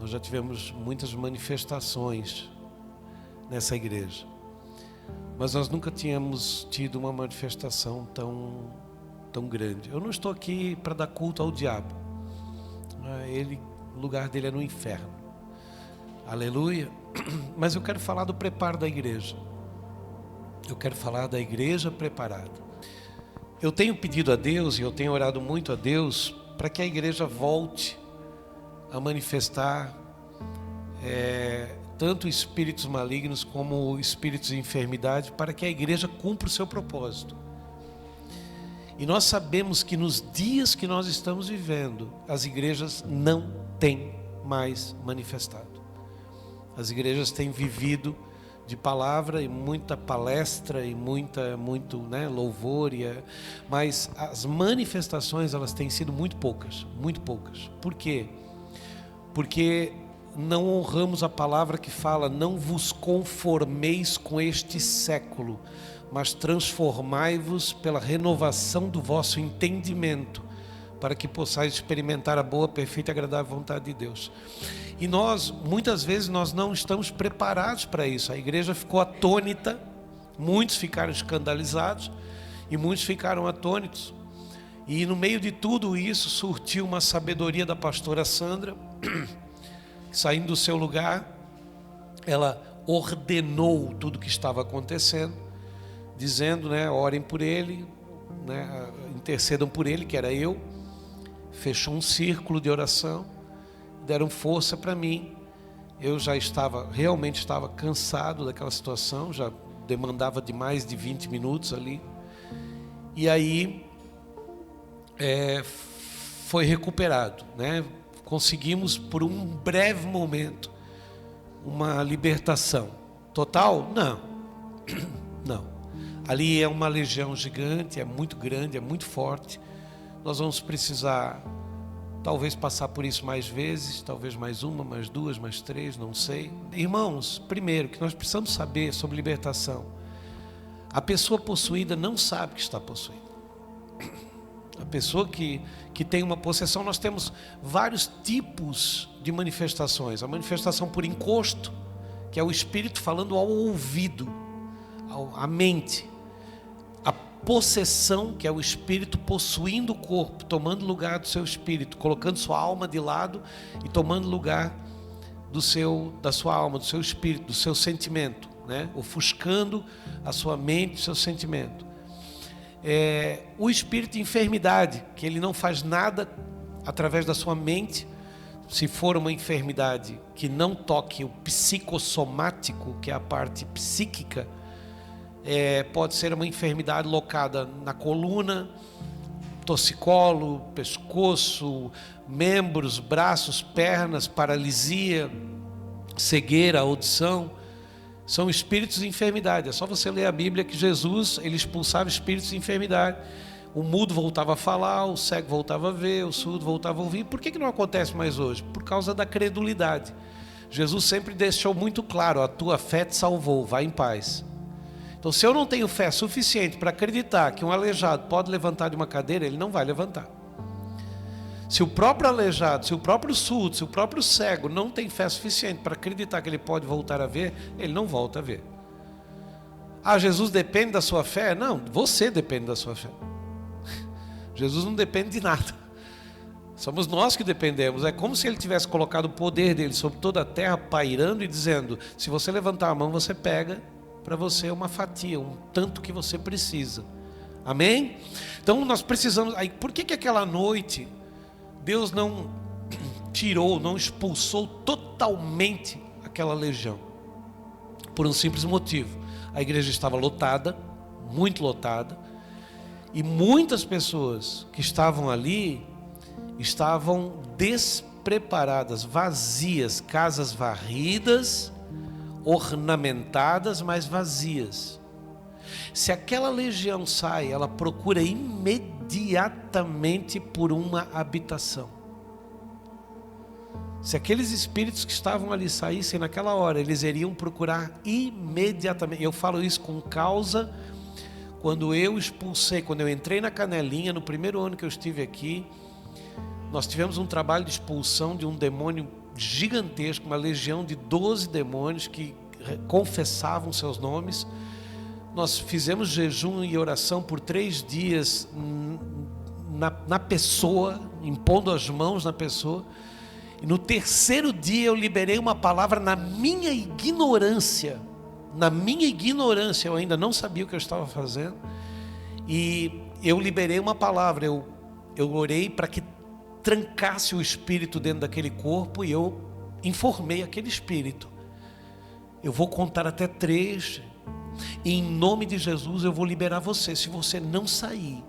Nós já tivemos muitas manifestações nessa igreja, mas nós nunca tínhamos tido uma manifestação tão grande. Eu não estou aqui para dar culto ao diabo. O lugar dele é no inferno. Aleluia. Mas eu quero falar do preparo da igreja. Eu quero falar da igreja preparada. Eu tenho pedido a Deus e eu tenho orado muito a Deus para que a igreja volte a manifestar tanto espíritos malignos como espíritos de enfermidade, para que a igreja cumpra o seu propósito. E nós sabemos que nos dias que nós estamos vivendo, as igrejas não têm mais manifestado. As igrejas têm vivido de palavra e muita palestra e muito louvor, mas as manifestações elas têm sido muito poucas, muito poucas. Por quê? Porque não honramos a palavra que fala: não vos conformeis com este século, mas transformai-vos pela renovação do vosso entendimento, para que possais experimentar a boa, perfeita e agradável vontade de Deus. E muitas vezes nós não estamos preparados para isso. A igreja ficou atônita, muitos ficaram escandalizados e muitos ficaram atônitos. E no meio de tudo isso surgiu uma sabedoria da pastora Sandra, saindo do seu lugar, ela ordenou tudo o que estava acontecendo, dizendo, orem por ele, intercedam por ele, que era eu. Fechou um círculo de oração, deram força para mim. Eu já realmente estava cansado daquela situação, já demandava de mais de 20 minutos ali. E aí foi recuperado, Conseguimos por um breve momento uma libertação. Total? Não. Não. Ali é uma legião gigante, é muito grande, é muito forte. Nós vamos precisar talvez passar por isso mais vezes, talvez mais uma, mais duas, mais três, não sei. Irmãos, primeiro que nós precisamos saber sobre libertação. A pessoa possuída não sabe que está possuída. A pessoa que tem uma possessão, nós temos vários tipos de manifestações. A manifestação por encosto, que é o espírito falando ao ouvido, à mente. A possessão, que é o espírito possuindo o corpo, tomando lugar do seu espírito, colocando sua alma de lado e tomando lugar da sua alma, do seu espírito, do seu sentimento, ofuscando a sua mente, o seu sentimento. O espírito de enfermidade, que ele não faz nada através da sua mente. Se for uma enfermidade que não toque o psicossomático, que é a parte psíquica, pode ser uma enfermidade locada na coluna, torcicolo, pescoço, membros, braços, pernas, paralisia, cegueira, audição. São espíritos de enfermidade. É só você ler a Bíblia que Jesus, ele expulsava espíritos de enfermidade. O mudo voltava a falar, o cego voltava a ver, o surdo voltava a ouvir. Por que não acontece mais hoje? Por causa da credulidade. Jesus sempre deixou muito claro: a tua fé te salvou, vai em paz. Então, se eu não tenho fé suficiente para acreditar que um aleijado pode levantar de uma cadeira, ele não vai levantar. Se o próprio aleijado, se o próprio surdo, se o próprio cego não tem fé suficiente para acreditar que ele pode voltar a ver, ele não volta a ver. Jesus depende da sua fé? Não, você depende da sua fé. Jesus não depende de nada. Somos nós que dependemos. É como se ele tivesse colocado o poder dele sobre toda a terra, pairando e dizendo: se você levantar a mão, você pega para você uma fatia, um tanto que você precisa. Amém? Então nós precisamos. Aí, por que aquela noite Deus não tirou, não expulsou totalmente aquela legião? Por um simples motivo: a igreja estava lotada, muito lotada, e muitas pessoas que estavam ali estavam despreparadas, vazias, casas varridas, ornamentadas, mas vazias. Se aquela legião sai, ela procura imediatamente por uma habitação. Se aqueles espíritos que estavam ali saíssem naquela hora, eles iriam procurar imediatamente. Eu falo isso com causa. Quando eu entrei na Canelinha, no primeiro ano que eu estive aqui, nós tivemos um trabalho de expulsão de um demônio gigantesco, uma legião de 12 demônios que confessavam seus nomes. Nós fizemos jejum e oração por 3 dias na pessoa, impondo as mãos na pessoa. E no 3º dia eu liberei uma palavra na minha ignorância. Na minha ignorância, eu ainda não sabia o que eu estava fazendo. E eu liberei uma palavra, eu orei para que trancasse o espírito dentro daquele corpo, e eu informei aquele espírito: eu vou contar até 3, e em nome de Jesus eu vou liberar você. Se você não sair,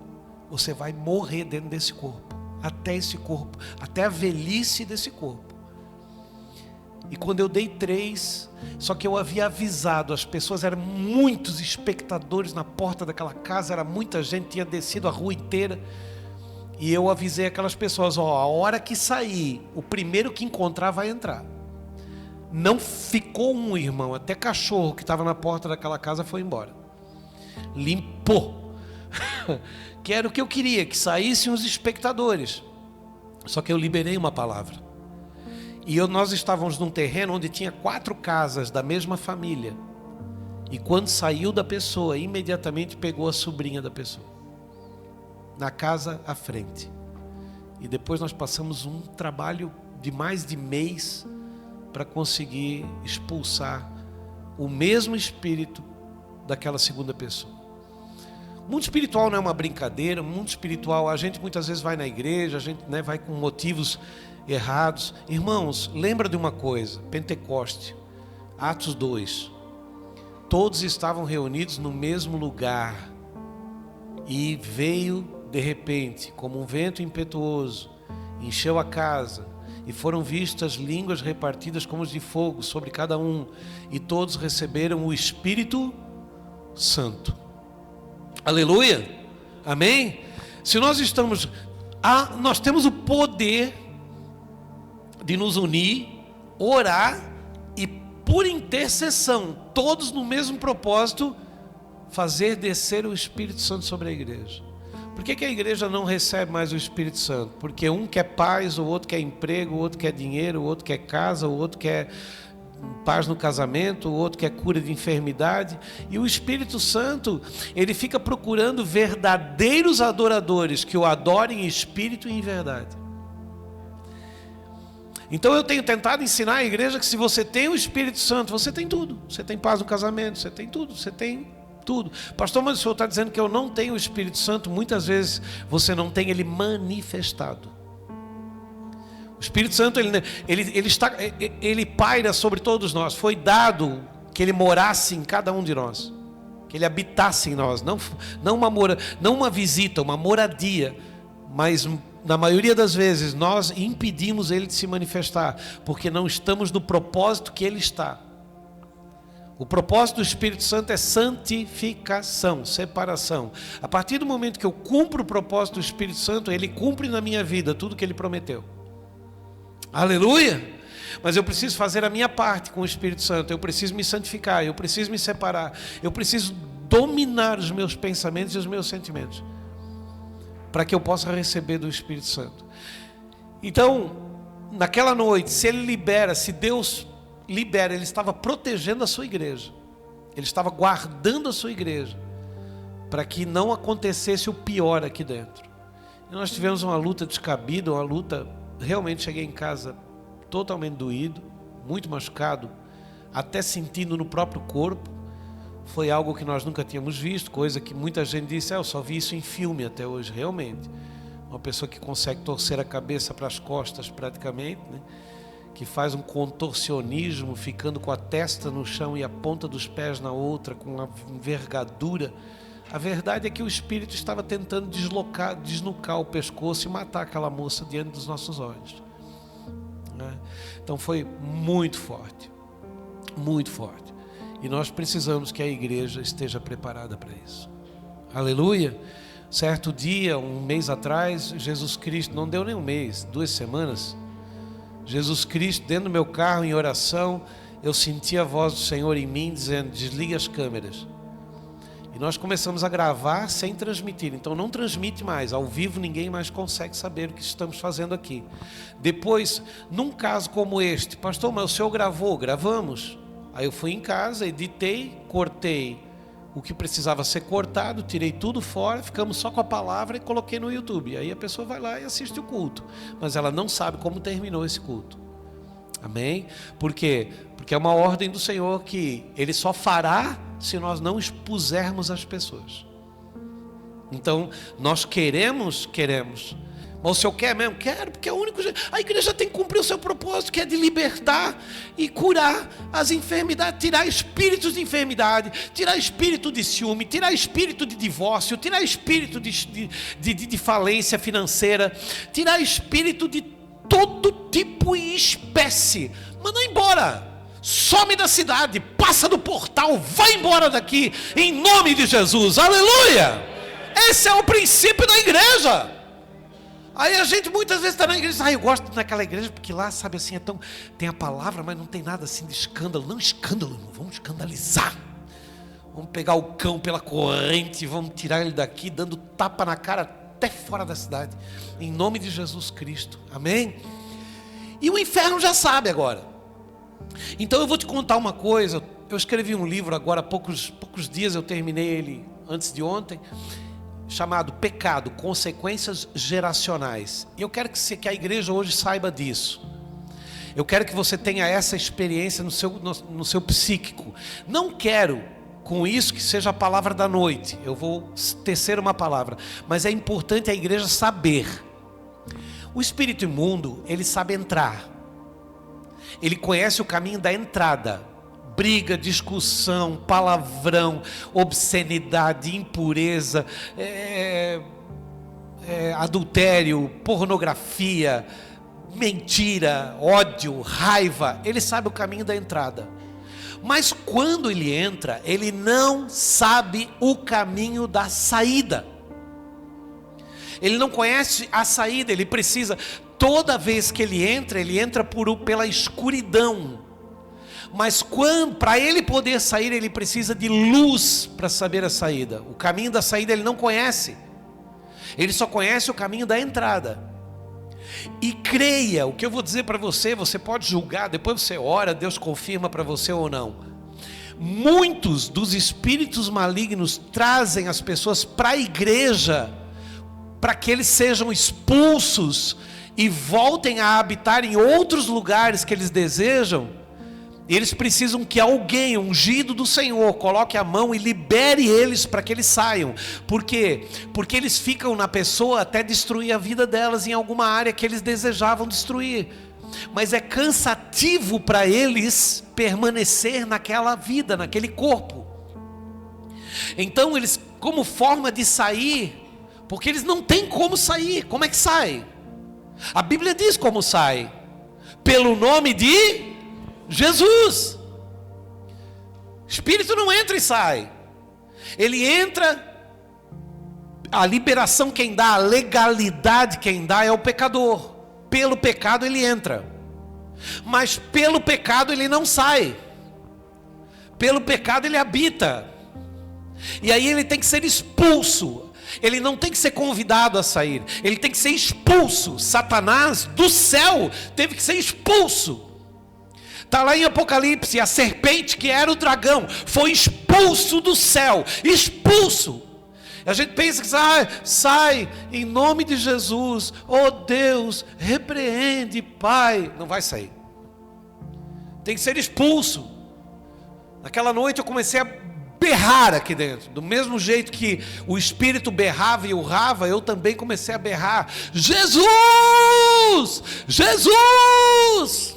você vai morrer dentro desse corpo, até esse corpo, até a velhice desse corpo. E quando eu dei 3, só que eu havia avisado, as pessoas, eram muitos espectadores na porta daquela casa, era muita gente, tinha descido a rua inteira. E eu avisei aquelas pessoas: ó, a hora que sair, o primeiro que encontrar vai entrar. Não ficou um, irmão, até cachorro que estava na porta daquela casa foi embora. Limpou. Que era o que eu queria, que saíssem os espectadores. Só que eu liberei uma palavra. E nós estávamos num terreno onde tinha 4 casas da mesma família. E quando saiu da pessoa, imediatamente pegou a sobrinha da pessoa na casa à frente. E depois nós passamos um trabalho de mais de mês para conseguir expulsar o mesmo espírito daquela segunda pessoa. O mundo espiritual não é uma brincadeira. O mundo espiritual, a gente muitas vezes vai na igreja, a gente, vai com motivos errados. Irmãos, lembra de uma coisa: Pentecoste, Atos 2, todos estavam reunidos no mesmo lugar, e veio de repente, como um vento impetuoso, encheu a casa, e foram vistas línguas repartidas como de fogo sobre cada um, e todos receberam o Espírito Santo. Aleluia, amém? Se nós estamos, nós temos o poder de nos unir, orar, e por intercessão, todos no mesmo propósito, fazer descer o Espírito Santo sobre a igreja. Por que a igreja não recebe mais o Espírito Santo? Porque um quer paz, o outro quer emprego, o outro quer dinheiro, o outro quer casa, o outro quer paz no casamento, o outro quer cura de enfermidade. E o Espírito Santo, ele fica procurando verdadeiros adoradores que o adorem em espírito e em verdade. Então eu tenho tentado ensinar a igreja que se você tem o Espírito Santo, você tem tudo. Você tem paz no casamento, você tem tudo, você tem tudo. Pastor, mas o senhor está dizendo que eu não tenho o Espírito Santo. Muitas vezes você não tem ele manifestado. O Espírito Santo, ele paira sobre todos nós. Foi dado que ele morasse em cada um de nós, que ele habitasse em nós. Não uma visita, uma moradia. Mas na maioria das vezes nós impedimos ele de se manifestar, porque não estamos no propósito que ele está. O propósito do Espírito Santo é santificação, separação. A partir do momento que eu cumpro o propósito do Espírito Santo, ele cumpre na minha vida tudo que ele prometeu. Aleluia! Mas eu preciso fazer a minha parte com o Espírito Santo. Eu preciso me santificar, eu preciso me separar, eu preciso dominar os meus pensamentos e os meus sentimentos, para que eu possa receber do Espírito Santo. Então, naquela noite, se Deus libera, ele estava protegendo a sua igreja, ele estava guardando a sua igreja, para que não acontecesse o pior aqui dentro. E nós tivemos uma luta descabida, uma luta, realmente cheguei em casa totalmente doído, muito machucado, até sentindo no próprio corpo. Foi algo que nós nunca tínhamos visto, coisa que muita gente disse: eu só vi isso em filme até hoje. Realmente, uma pessoa que consegue torcer a cabeça para as costas praticamente, que faz um contorcionismo, ficando com a testa no chão e a ponta dos pés na outra, com uma envergadura. A verdade é que o Espírito estava tentando desnucar o pescoço e matar aquela moça diante dos nossos olhos. Então foi muito forte, muito forte. E nós precisamos que a igreja esteja preparada para isso. Aleluia! Certo dia, um mês atrás, Jesus Cristo, não deu nem um mês, 2 semanas, Jesus Cristo, dentro do meu carro, em oração, eu senti a voz do Senhor em mim, dizendo: desligue as câmeras. E nós começamos a gravar sem transmitir. Então não transmite mais, ao vivo ninguém mais consegue saber o que estamos fazendo aqui. Depois, num caso como este, pastor, mas o senhor gravou? Gravamos. Aí eu fui em casa, editei, cortei o que precisava ser cortado, tirei tudo fora, ficamos só com a palavra e coloquei no YouTube. Aí a pessoa vai lá e assiste o culto, mas ela não sabe como terminou esse culto. Amém? Por quê? Porque é uma ordem do Senhor que Ele só fará se nós não expusermos as pessoas. Então, nós queremos. Mas o senhor quer mesmo? Quero, porque é o único jeito. A igreja tem que cumprir o seu propósito, que é de libertar e curar as enfermidades, tirar espíritos de enfermidade, tirar espírito de ciúme, tirar espírito de divórcio, tirar espírito de falência financeira, tirar espírito de todo tipo e espécie. Manda embora, some da cidade, passa do portal, vai embora daqui, em nome de Jesus, aleluia! Esse é o princípio da igreja. Aí a gente muitas vezes está na igreja, eu gosto daquela igreja porque lá, sabe assim, tem a palavra, mas não tem nada assim de escândalo. Não escândalo, irmão, vamos escandalizar. Vamos pegar o cão pela corrente, vamos tirar ele daqui, dando tapa na cara até fora da cidade, em nome de Jesus Cristo, amém? E o inferno já sabe agora. Então eu vou te contar uma coisa. Eu escrevi um livro agora há poucos dias, eu terminei ele antes de ontem, chamado Pecado, Consequências Geracionais. E eu quero que a igreja hoje saiba disso. Eu quero que você tenha essa experiência no seu psíquico. Não quero com isso que seja a palavra da noite. Eu vou tecer uma palavra. Mas é importante a igreja saber. O espírito imundo, ele sabe entrar. Ele conhece o caminho da entrada. Briga, discussão, palavrão, obscenidade, impureza, adultério, pornografia, mentira, ódio, raiva. Ele sabe o caminho da entrada. Mas quando ele entra, ele não sabe o caminho da saída. Ele não conhece a saída, ele precisa, toda vez que ele entra pela escuridão. Mas para ele poder sair, ele precisa de luz para saber a saída. O caminho da saída ele não conhece. Ele só conhece o caminho da entrada. E creia, o que eu vou dizer para você, você pode julgar, depois você ora, Deus confirma para você ou não. Muitos dos espíritos malignos trazem as pessoas para a igreja, para que eles sejam expulsos e voltem a habitar em outros lugares que eles desejam. Eles precisam que alguém, ungido do Senhor, coloque a mão e libere eles para que eles saiam. Por quê? Porque eles ficam na pessoa até destruir a vida delas em alguma área que eles desejavam destruir. Mas é cansativo para eles permanecer naquela vida, naquele corpo. Então eles, como forma de sair, porque eles não têm como sair. Como é que sai? A Bíblia diz como sai: pelo nome de Jesus. Espírito não entra e sai. Ele entra, a liberação quem dá, a legalidade quem dá é o pecador. Pelo pecado ele entra, mas pelo pecado ele não sai. Pelo pecado ele habita. E aí ele tem que ser expulso. Ele não tem que ser convidado a sair, ele tem que ser expulso. Satanás do céu teve que ser expulso. Está lá em Apocalipse, a serpente que era o dragão foi expulso do céu, expulso. A gente pensa que sai em nome de Jesus, oh Deus, repreende, Pai. Não vai sair, tem que ser expulso. Naquela noite eu comecei a berrar aqui dentro, do mesmo jeito que o espírito berrava e urrava, eu também comecei a berrar: Jesus, Jesus!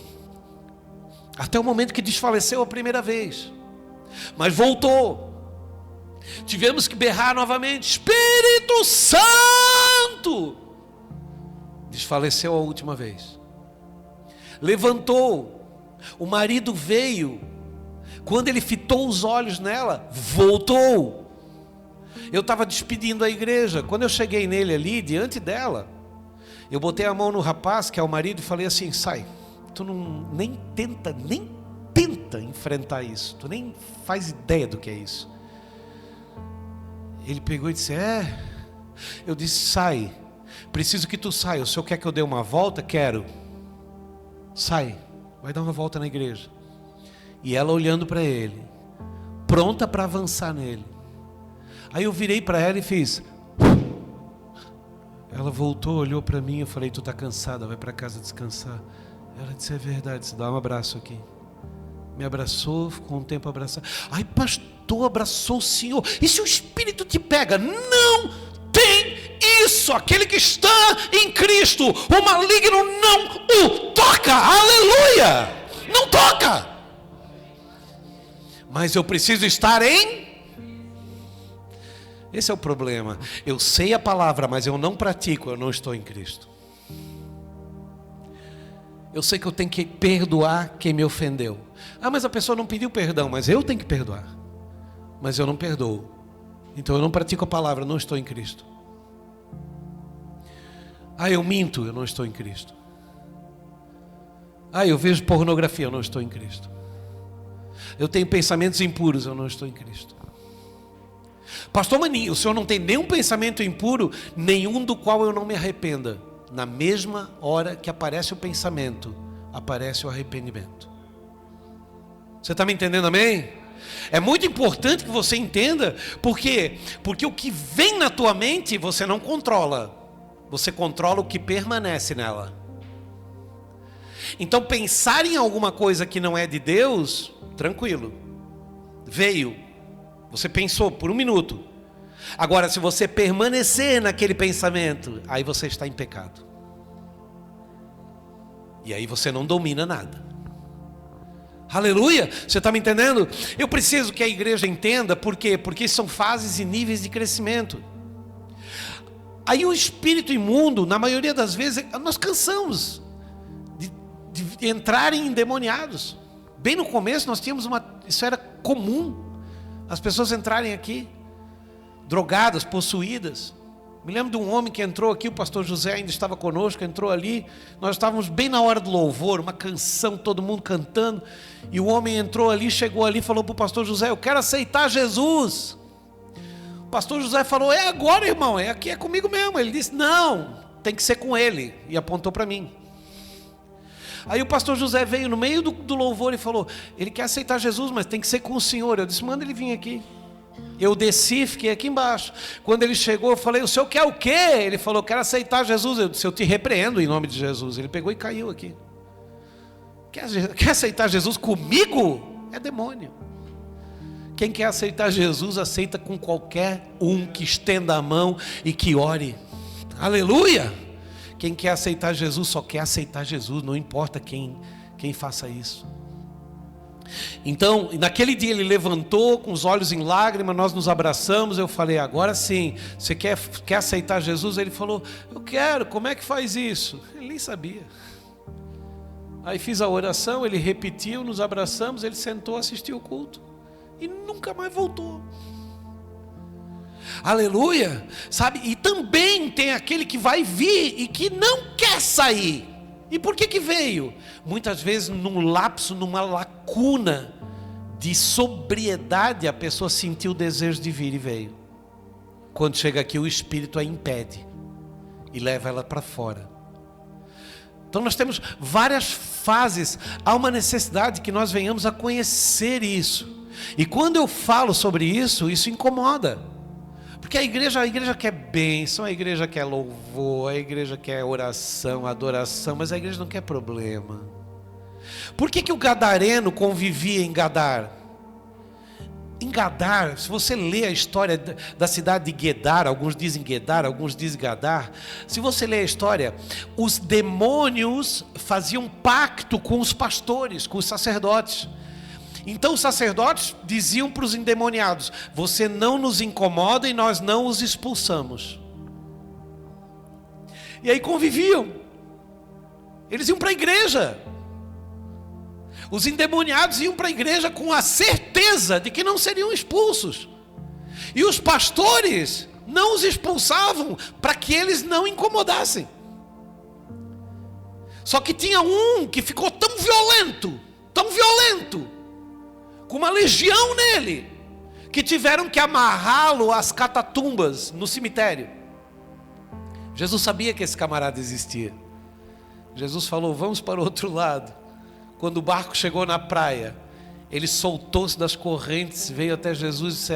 Até o momento que desfaleceu a primeira vez, mas voltou. Tivemos que berrar novamente: Espírito Santo! Desfaleceu a última vez. Levantou. O marido veio. Quando ele fitou os olhos nela, voltou. Eu estava despedindo a igreja. Quando eu cheguei nele ali, diante dela, eu botei a mão no rapaz, que é o marido, e falei assim: sai. Tu nem tenta enfrentar isso. Tu nem faz ideia do que é isso. Ele pegou e disse: Eu disse: sai, preciso que tu saia. O senhor quer que eu dê uma volta? Quero. Sai, vai dar uma volta na igreja. E ela olhando para ele, pronta para avançar nele. Aí eu virei para ela e fiz. Ela voltou, olhou para mim, eu falei: tu está cansada, vai para casa descansar. Ela disse: é verdade, se dá um abraço aqui. Me abraçou, ficou um tempo abraçado. Ai, pastor, abraçou o Senhor. E se o Espírito te pega? Não tem isso. Aquele que está em Cristo, o maligno não o toca. Aleluia! Não toca. Mas eu preciso estar em... Esse é o problema. Eu sei a palavra, mas eu não pratico, eu não estou em Cristo. Eu sei que eu tenho que perdoar quem me ofendeu. Ah, mas a pessoa não pediu perdão, mas eu tenho que perdoar. Mas eu não perdoo. Então eu não pratico a palavra, eu não estou em Cristo. Ah, eu minto, eu não estou em Cristo. Ah, eu vejo pornografia, eu não estou em Cristo. Eu tenho pensamentos impuros, eu não estou em Cristo. Pastor Maninho, o senhor não tem nenhum pensamento impuro, nenhum do qual eu não me arrependa. Na mesma hora que aparece o pensamento, aparece o arrependimento. Você está me entendendo, amém? É muito importante que você entenda. Por quê? Porque o que vem na tua mente, você não controla. Você controla o que permanece nela. Então pensar em alguma coisa que não é de Deus, tranquilo. Veio. Você pensou por um minuto. Agora, se você permanecer naquele pensamento, aí você está em pecado. E aí você não domina nada. Aleluia! Você está me entendendo? Eu preciso que a igreja entenda. Por quê? Porque são fases e níveis de crescimento. Aí o espírito imundo, na maioria das vezes, nós cansamos de entrarem endemoniados. Bem no começo nós tínhamos isso era comum. As pessoas entrarem aqui drogadas, possuídas. Me lembro de um homem que entrou aqui, o pastor José ainda estava conosco, entrou ali, nós estávamos bem na hora do louvor, uma canção, todo mundo cantando, e o homem entrou ali, chegou ali, falou para o pastor José: eu quero aceitar Jesus. O pastor José falou: é agora, irmão, é aqui, é comigo mesmo. Ele disse: não, tem que ser com ele, e apontou para mim. Aí o pastor José veio no meio do louvor e falou: ele quer aceitar Jesus, mas tem que ser com o senhor. Eu disse: manda ele vir aqui. Eu desci, fiquei aqui embaixo. Quando ele chegou, eu falei: o senhor quer o quê? Ele falou: quero aceitar Jesus. Eu disse: eu te repreendo em nome de Jesus. Ele pegou e caiu aqui. Quer aceitar Jesus comigo? É demônio. Quem quer aceitar Jesus, aceita com qualquer um que estenda a mão e que ore. Aleluia! Quem quer aceitar Jesus só quer aceitar Jesus, não importa quem faça isso. Então, naquele dia ele levantou com os olhos em lágrimas, nós nos abraçamos, eu falei: agora sim, você quer aceitar Jesus? Ele falou: eu quero. Como é que faz isso? Ele nem sabia. Aí fiz a oração, ele repetiu, nos abraçamos, ele sentou, assistiu o culto e nunca mais voltou. Aleluia, sabe? E também tem aquele que vai vir e que não quer sair. E por que veio? Muitas vezes num lapso, numa lacuna de sobriedade, a pessoa sentiu o desejo de vir e veio. Quando chega aqui, o Espírito a impede e leva ela para fora. Então nós temos várias fases. Há uma necessidade que nós venhamos a conhecer isso. E quando eu falo sobre isso, isso incomoda. Porque a igreja quer bênção, a igreja quer louvor, a igreja quer oração, adoração, mas a igreja não quer problema. Por que o gadareno convivia em Gadar? Em Gadar, se você lê a história da cidade de Gedar, alguns dizem Gedar, alguns dizem Gadar. Se você lê a história, os demônios faziam pacto com os pastores, com os sacerdotes. Então os sacerdotes diziam para os endemoniados: você não nos incomoda e nós não os expulsamos. E aí conviviam. Eles iam para a igreja. Os endemoniados iam para a igreja com a certeza de que não seriam expulsos. E os pastores não os expulsavam para que eles não incomodassem. Só que tinha um que ficou tão violento, com uma legião nele, que tiveram que amarrá-lo às catatumbas no cemitério. Jesus sabia que esse camarada existia. Jesus falou: vamos para o outro lado. Quando o barco chegou na praia, ele soltou-se das correntes, veio até Jesus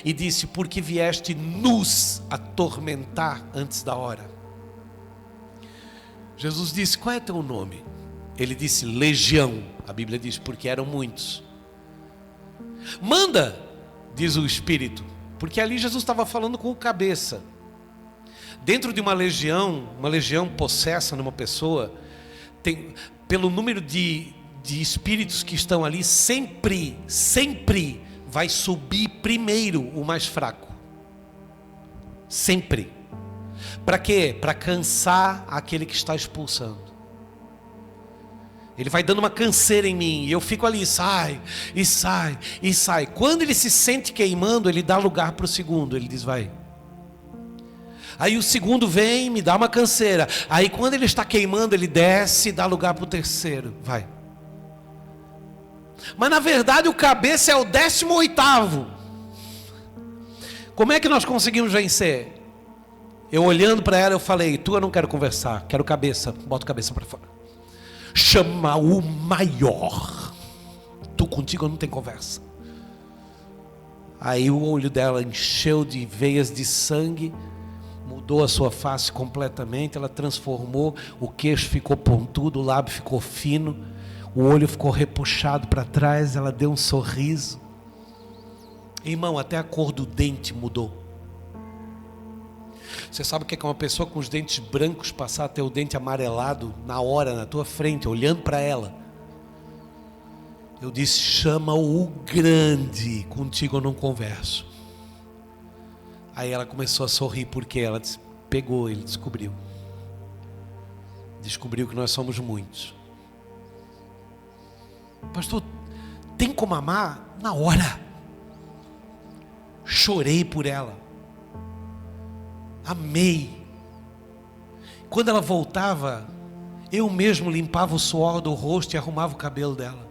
e disse: por que vieste nos atormentar antes da hora? Jesus disse: qual é teu nome? Ele disse: Legião. A Bíblia diz: porque eram muitos. Manda, diz o Espírito, porque ali Jesus estava falando com o cabeça. Dentro de uma legião possessa numa pessoa, tem, pelo número de espíritos que estão ali, sempre vai subir primeiro o mais fraco. Sempre. Para quê? Para cansar aquele que está expulsando. Ele vai dando uma canseira em mim, e eu fico ali, sai, e sai, e sai. Quando ele se sente queimando, ele dá lugar para o segundo, ele diz: vai. Aí o segundo vem, me dá uma canseira. Aí quando ele está queimando, ele desce e dá lugar para o terceiro, vai. Mas na verdade o cabeça é o 18º. Como é que nós conseguimos vencer? Eu olhando para ela, eu falei: tu, eu não quero conversar, quero cabeça. Bota a cabeça para fora. Chama o maior. Tu, contigo eu não tenho conversa. Aí o olho dela encheu de veias de sangue, mudou a sua face completamente, ela transformou, o queixo ficou pontudo, o lábio ficou fino, o olho ficou repuxado para trás, ela deu um sorriso. Irmão, até a cor do dente mudou. Você sabe o que é uma pessoa com os dentes brancos passar a ter o dente amarelado na hora, na tua frente, olhando para ela? Eu disse: chama o grande, contigo eu não converso. Aí ela começou a sorrir, porque ela pegou, ele descobriu que nós somos muitos. Pastor, tem como amar? Na hora. Chorei por ela, amei. Quando ela voltava, eu mesmo limpava o suor do rosto e arrumava o cabelo dela.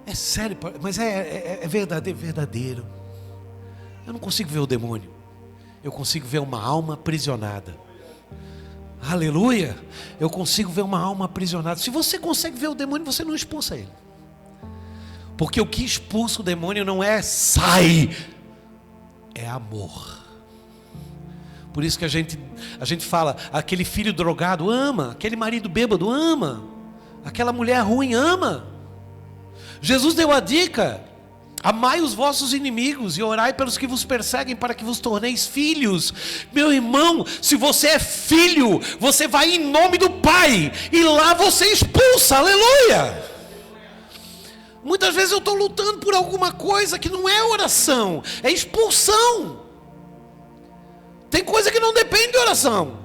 É sério, mas é verdadeiro. Eu não consigo ver o demônio, eu consigo ver uma alma aprisionada. Aleluia. Eu consigo ver uma alma aprisionada. Se você consegue ver o demônio, você não expulsa ele, porque o que expulsa o demônio não é sai, é amor. Por isso que a gente fala: aquele filho drogado ama, aquele marido bêbado ama, aquela mulher ruim ama. Jesus deu a dica: amai os vossos inimigos e orai pelos que vos perseguem, para que vos torneis filhos. Meu irmão, se você é filho, você vai em nome do Pai, e lá você expulsa, aleluia. Muitas vezes eu estou lutando por alguma coisa que não é oração, é expulsão. Tem coisa que não depende de oração.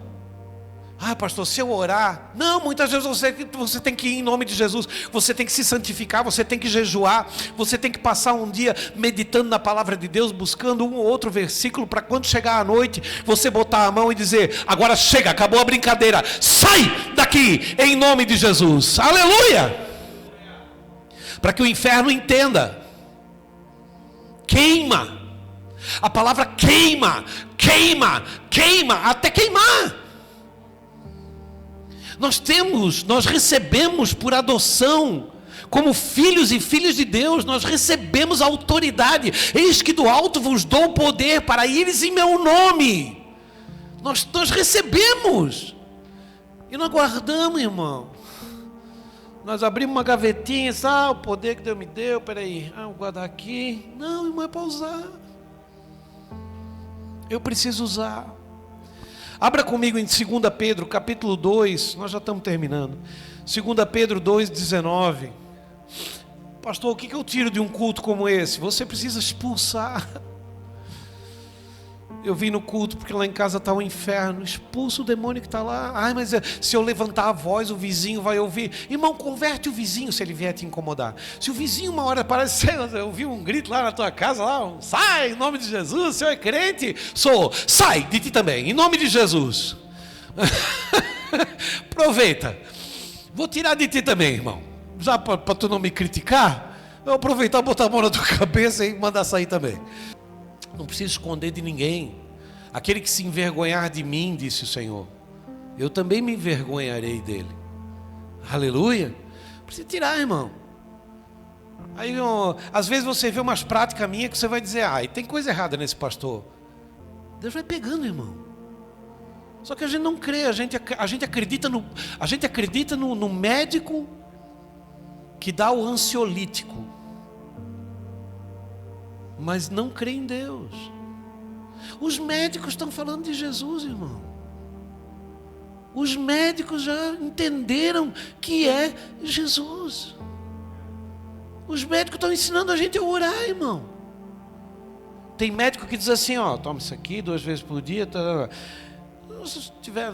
Ah, pastor, se eu orar... Não, muitas vezes você tem que ir em nome de Jesus. Você tem que se santificar, você tem que jejuar, você tem que passar um dia meditando na palavra de Deus, buscando um ou outro versículo, para quando chegar à noite, você botar a mão e dizer: agora chega, acabou a brincadeira, sai daqui, em nome de Jesus, aleluia. Para que o inferno entenda. Queima. A palavra queima, até queimar. Nós recebemos por adoção, como filhos e filhas de Deus, nós recebemos a autoridade. Eis que do alto vos dou o poder para ires em meu nome. Nós recebemos, e nós guardamos, irmão. Nós abrimos uma gavetinha, o poder que Deus me deu, peraí, vou guardar aqui. Não, irmão, é para usar. Eu preciso usar. Abra comigo em 2 Pedro, capítulo 2, nós já estamos terminando. 2 Pedro 2,19. Pastor, o que eu tiro de um culto como esse? Você precisa expulsar. Eu vim no culto porque lá em casa está o inferno. Expulsa o demônio que está lá. Ai, mas se eu levantar a voz, o vizinho vai ouvir. Irmão, converte o vizinho se ele vier te incomodar. Se o vizinho uma hora parece, eu ouvi um grito lá na tua casa, sai, em nome de Jesus, o senhor é crente? Sou, sai de ti também, em nome de Jesus. Aproveita. Vou tirar de ti também, irmão. Já para tu não me criticar, Eu aproveitar, botar a mão na tua cabeça e mandar sair também. Não precisa esconder de ninguém. Aquele que se envergonhar de mim, disse o Senhor, eu também me envergonharei dele. Aleluia. Precisa tirar, irmão. Aí, às vezes você vê umas práticas minhas que você vai dizer, tem coisa errada nesse pastor. Deus vai pegando, irmão. Só que a gente não crê, a gente acredita no médico que dá o ansiolítico, mas não crê em Deus. Os médicos estão falando de Jesus, irmão. Os médicos já entenderam que é Jesus. Os médicos estão ensinando a gente a orar, irmão. Tem médico que diz assim, toma isso aqui 2 vezes por dia. Não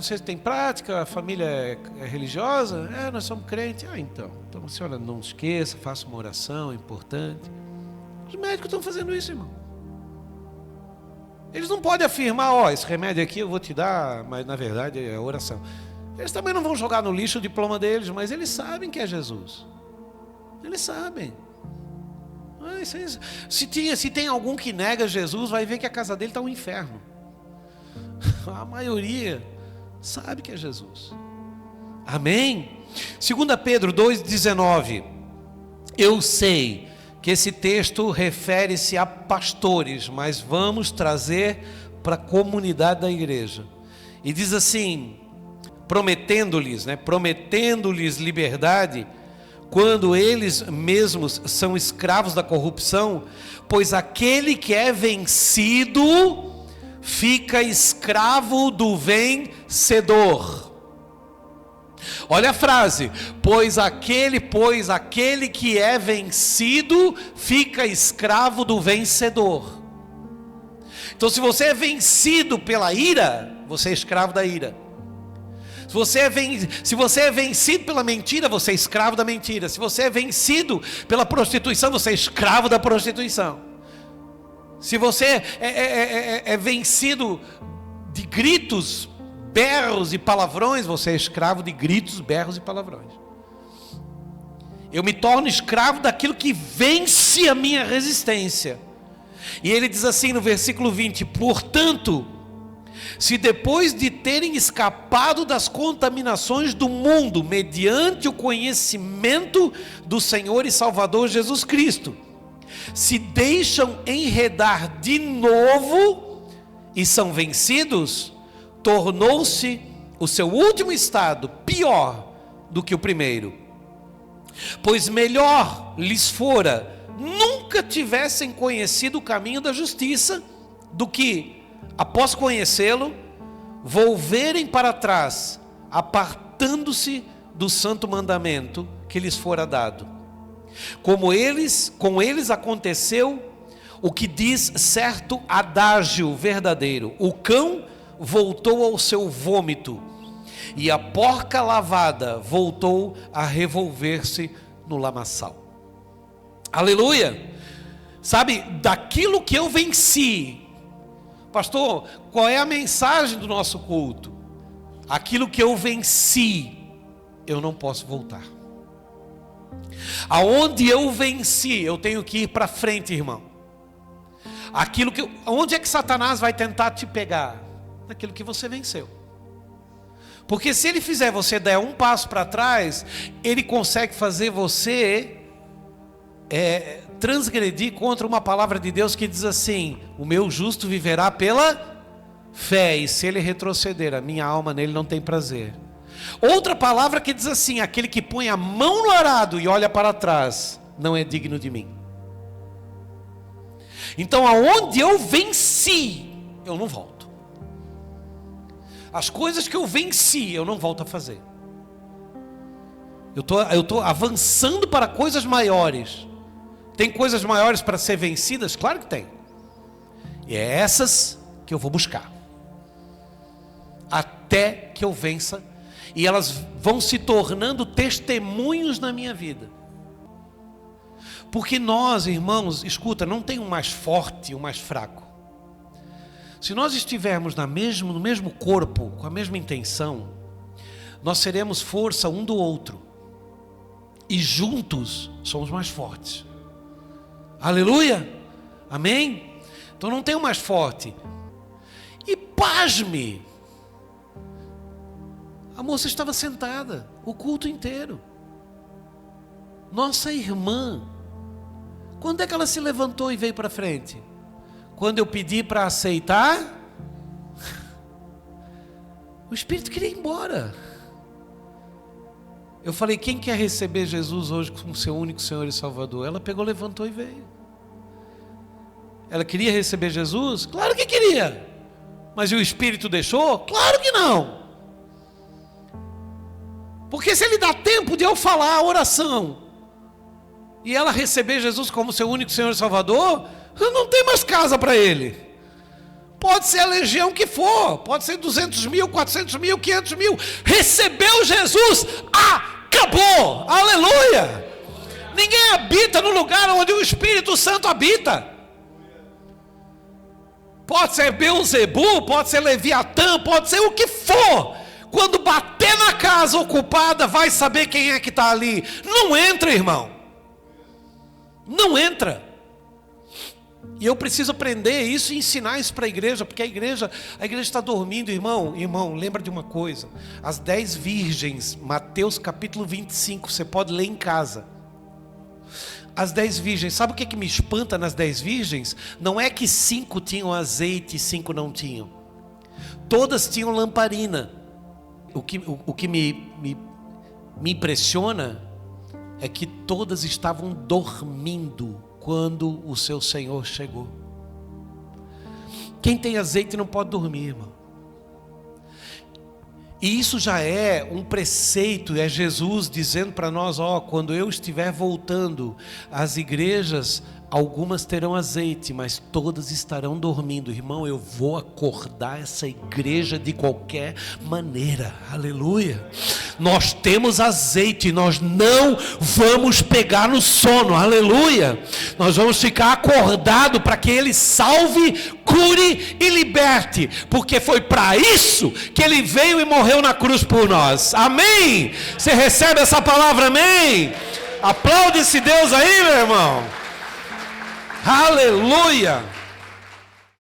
sei se tem prática, a família é religiosa. Nós somos crentes. Então a senhora não esqueça, faça uma oração, é importante. Os médicos estão fazendo isso, irmão. Eles não podem afirmar, esse remédio aqui eu vou te dar, mas na verdade é oração. Eles também não vão jogar no lixo o diploma deles, mas eles sabem que é Jesus. Eles sabem. Se tem algum que nega Jesus, vai ver que a casa dele está um inferno. A maioria sabe que é Jesus. Amém? 2 Pedro 2,19. Eu sei que esse texto refere-se a pastores, mas vamos trazer para a comunidade da igreja. E diz assim, prometendo-lhes liberdade, quando eles mesmos são escravos da corrupção, pois aquele que é vencido fica escravo do vencedor. Olha a frase, pois aquele que é vencido fica escravo do vencedor. Então, se você é vencido pela ira, você é escravo da ira. Se você é vencido pela mentira, você é escravo da mentira. Se você é vencido pela prostituição, você é escravo da prostituição. Se você é vencido de gritos, berros e palavrões, você é escravo de gritos, berros e palavrões. Eu me torno escravo daquilo que vence a minha resistência. E ele diz assim no versículo 20: portanto, se depois de terem escapado das contaminações do mundo, mediante o conhecimento do Senhor e Salvador Jesus Cristo, se deixam enredar de novo e são vencidos, tornou-se o seu último estado pior do que o primeiro. Pois melhor lhes fora nunca tivessem conhecido o caminho da justiça, do que, após conhecê-lo, volverem para trás, apartando-se do santo mandamento que lhes fora dado. Com eles aconteceu o que diz certo adágio verdadeiro: o cão voltou ao seu vômito, e a porca lavada voltou a revolver-se no lamaçal. Aleluia! Sabe, daquilo que eu venci, pastor, qual é a mensagem do nosso culto? Aquilo que eu venci, eu não posso voltar. Aonde eu venci, eu tenho que ir para frente, irmão. Onde é que Satanás vai tentar te pegar? Naquilo que você venceu. Porque se ele fizer você dar um passo para trás, ele consegue fazer você transgredir contra uma palavra de Deus que diz assim: o meu justo viverá pela fé, e se ele retroceder, a minha alma nele não tem prazer. Outra palavra que diz assim: aquele que põe a mão no arado e olha para trás, não é digno de mim. Então, aonde eu venci, eu não volto. As coisas que eu venci, eu não volto a fazer. Eu tô avançando para coisas maiores. Tem coisas maiores para ser vencidas? Claro que tem. E é essas que eu vou buscar, até que eu vença. E elas vão se tornando testemunhos na minha vida. Porque nós, irmãos, escuta, não tem um mais forte e um mais fraco. Se nós estivermos no mesmo corpo, com a mesma intenção, nós seremos força um do outro. E juntos somos mais fortes. Aleluia. Amém? Então não tem o mais forte. E pasme, a moça estava sentada o culto inteiro. Nossa irmã, quando é que ela se levantou e veio para frente? Quando eu pedi para aceitar, o Espírito queria ir embora. Eu falei, quem quer receber Jesus hoje como seu único Senhor e Salvador? Ela pegou, levantou e veio. Ela queria receber Jesus? Claro que queria. Mas e o Espírito deixou? Claro que não. Porque se ele dá tempo de eu falar a oração e ela receber Jesus como seu único Senhor e Salvador, não tem mais casa para ele. Pode ser a legião que for, pode ser 200 mil, 400 mil, 500 mil. Recebeu Jesus, acabou, aleluia. Ninguém habita no lugar onde o Espírito Santo habita. Pode ser Beelzebu, pode ser Leviatã, pode ser o que for. Quando bater na casa ocupada, vai saber quem é que está ali. Não entra, irmão. Não entra. E eu preciso aprender isso e ensinar isso para a igreja, porque a igreja está dormindo, irmão. Irmão, lembra de uma coisa. As 10 virgens, Mateus capítulo 25, você pode ler em casa. As 10 virgens, sabe o que me espanta nas 10 virgens? Não é que 5 tinham azeite e 5 não tinham. Todas tinham lamparina. O que me impressiona é que todas estavam dormindo quando o seu Senhor chegou. Quem tem azeite não pode dormir, irmão. E isso já é um preceito, é Jesus dizendo para nós, quando eu estiver voltando, as igrejas, algumas terão azeite, mas todas estarão dormindo. Irmão, eu vou acordar essa igreja de qualquer maneira, aleluia. Nós temos azeite, nós não vamos pegar no sono, aleluia. Nós vamos ficar acordados para que Ele salve, cure e liberte, porque foi para isso que Ele veio e morreu na cruz por nós, amém? Você recebe essa palavra, amém? Aplaude esse Deus aí, meu irmão. Aleluia!